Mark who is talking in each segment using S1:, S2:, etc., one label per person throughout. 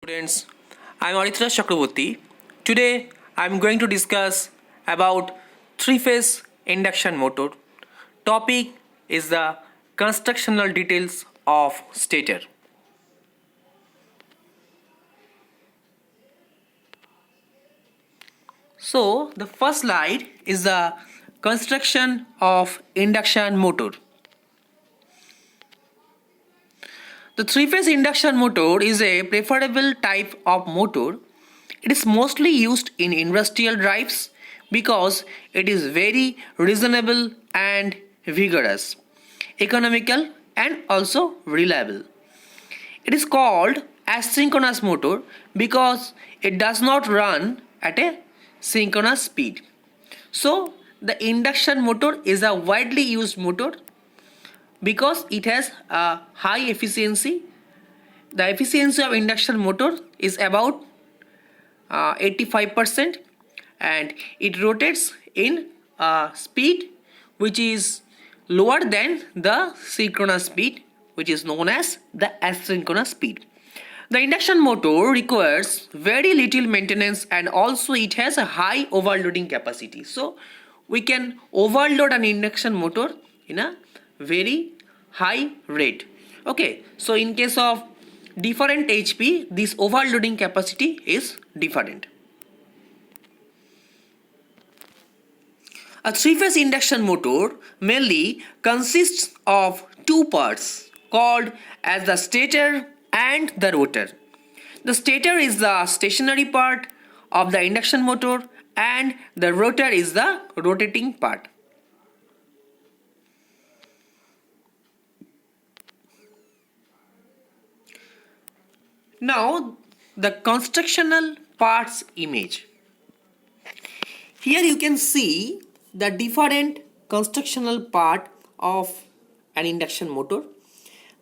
S1: Students, I am Aritra Chakraborty. Today I am going to discuss about three-phase induction motor. Topic is the constructional details of stator. So the first slide is the construction of induction motor. The three-phase induction motor is a preferable type of motor. It is mostly used in industrial drives because it is very reasonable and vigorous, economical and also reliable. It is called asynchronous motor because it does not run at a synchronous speed. So the induction motor is a widely used motor because it has a high efficiency. The efficiency of induction motor is about 85% and it rotates in a speed which is lower than the synchronous speed, which is known as the asynchronous speed. The induction motor requires very little maintenance and also it has a high overloading capacity. So we can overload an induction motor in a very high rate. Okay, so in case of different HP, this overloading capacity is different. A three-phase induction motor mainly consists of two parts called as the stator and the rotor. The stator is the stationary part of the induction motor and the rotor is the rotating part. Now the constructional parts image. Here you can see the different constructional part of an induction motor,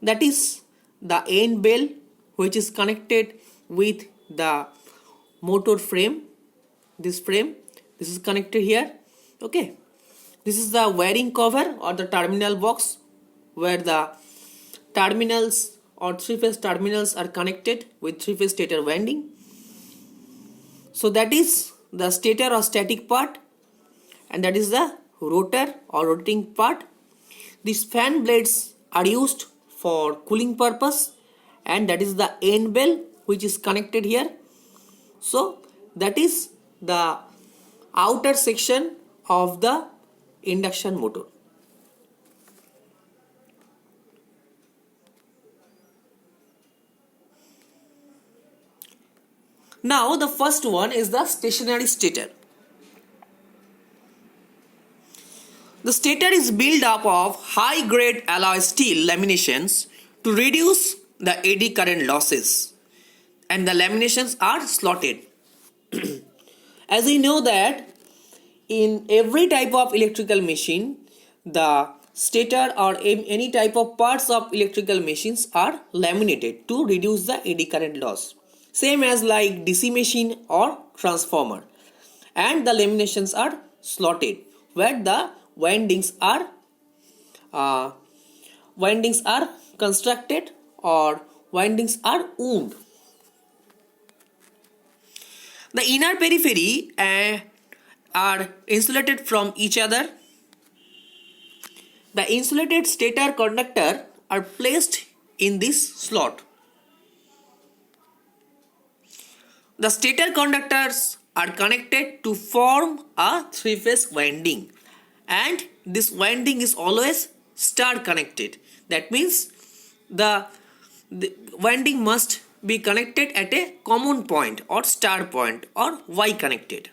S1: that is the end bell which is connected with the motor frame. This is connected here. Okay, this is the wiring cover or the terminal box where the terminals or three-phase terminals are connected with three-phase stator winding. So that is the stator or static part and that is the rotor or rotating part. These fan blades are used for cooling purpose and that is the end bell which is connected here. So that is the outer section of the induction motor. Now the first one is the stationary stator. The stator is built up of high grade alloy steel laminations to reduce the eddy current losses and the laminations are slotted. As we know that in every type of electrical machine, the stator or any type of parts of electrical machines are laminated to reduce the eddy current loss. Same as like DC machine or transformer, and the laminations are slotted where the windings are constructed or windings are wound. The inner periphery are insulated from each other. The insulated stator conductor are placed in this slot. The stator conductors are connected to form a three-phase winding and this winding is always star connected. That means the winding must be connected at a common point or star point or Y connected.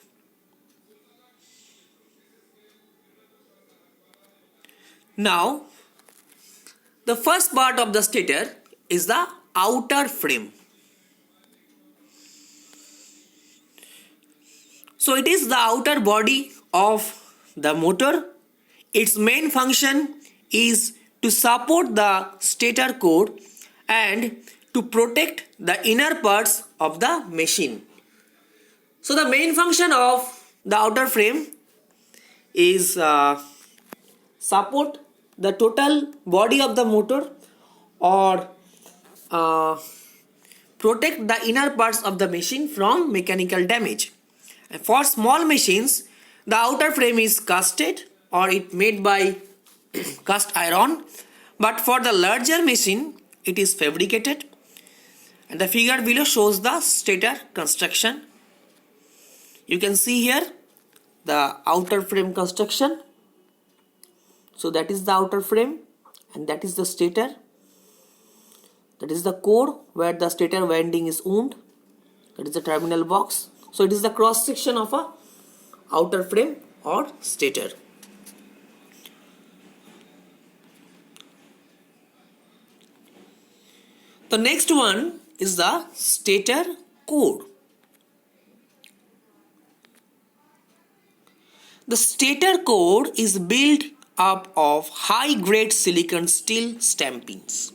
S1: Now the first part of the stator is the outer frame. So it is the outer body of the motor. Its main function is to support the stator core and to protect the inner parts of the machine. So the main function of the outer frame is support the total body of the motor or protect the inner parts of the machine from mechanical damage. And for small machines, the outer frame is casted or it made by cast iron, but for the larger machine, it is fabricated. And the figure below shows the stator construction. You can see here the outer frame construction. So that is the outer frame and that is the stator. That is the core where the stator winding is wound. That is the terminal box. So it is the cross section of a outer frame or stator. The next one is the stator core. The stator core is built up of high-grade silicon steel stampings.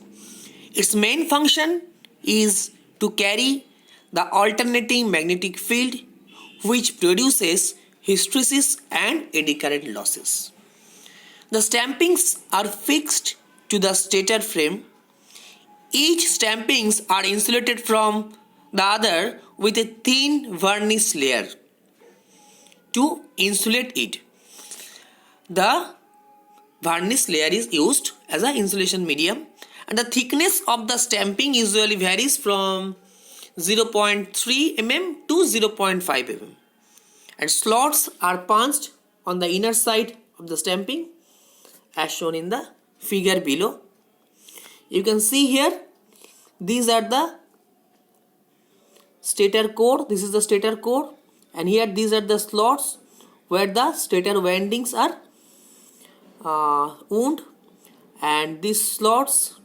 S1: Its main function is to carry the alternating magnetic field which produces hysteresis and eddy current losses. The stampings are fixed to the stator frame. Each stampings are insulated from the other with a thin varnish layer to insulate it. The varnish layer is used as an insulation medium and the thickness of the stamping usually varies from 0.3 mm to 0.5 mm. And slots are punched on the inner side of the stamping as shown in the figure below. You can see here these are the stator core. This is the stator core and here these are the slots where the stator windings are wound, and these slots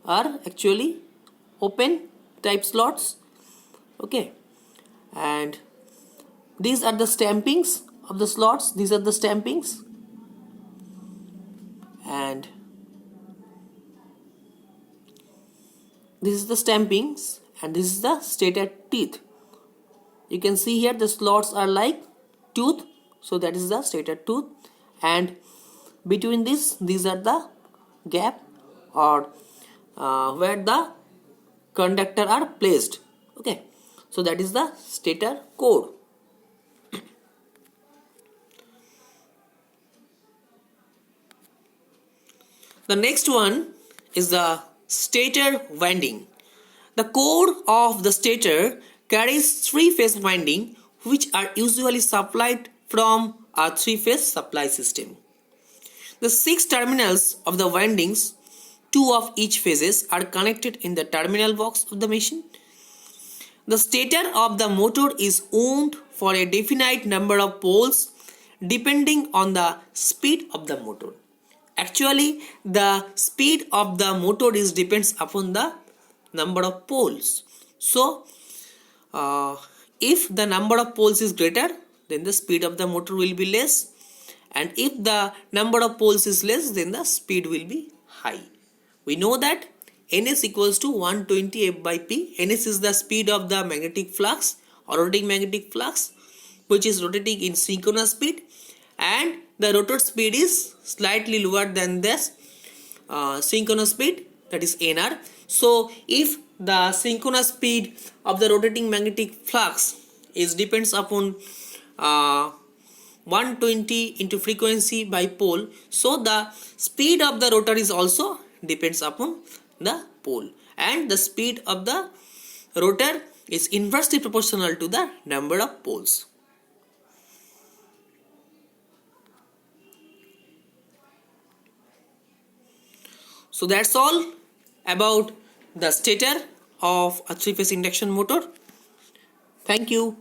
S1: are actually open type slots. Okay, and these are the stampings of the slots. These are the stampings and this is the stampings and this is the stator teeth. You can see here the slots are like tooth, so that is the stator tooth, and between this these are the gap or where the conductor are placed. Okay, so that is the stator core. The next one is the stator winding. The core of the stator carries three-phase winding which are usually supplied from a three-phase supply system. The 6 terminals of the windings, 2 of each phases, are connected in the terminal box of the machine. The stator of the motor is wound for a definite number of poles depending on the speed of the motor. Actually, the speed of the motor depends upon the number of poles. So, if the number of poles is greater, then the speed of the motor will be less, and if the number of poles is less, then the speed will be high. We know that Ns equals to 120 F by P. Ns is the speed of the magnetic flux or rotating magnetic flux which is rotating in synchronous speed, and the rotor speed is slightly lower than this synchronous speed, that is Nr. So if the synchronous speed of the rotating magnetic flux is depends upon 120 into frequency by pole, so the speed of the rotor is also depends upon the pole, and the speed of the rotor is inversely proportional to the number of poles. So that's all about the stator of a three-phase induction motor. Thank you.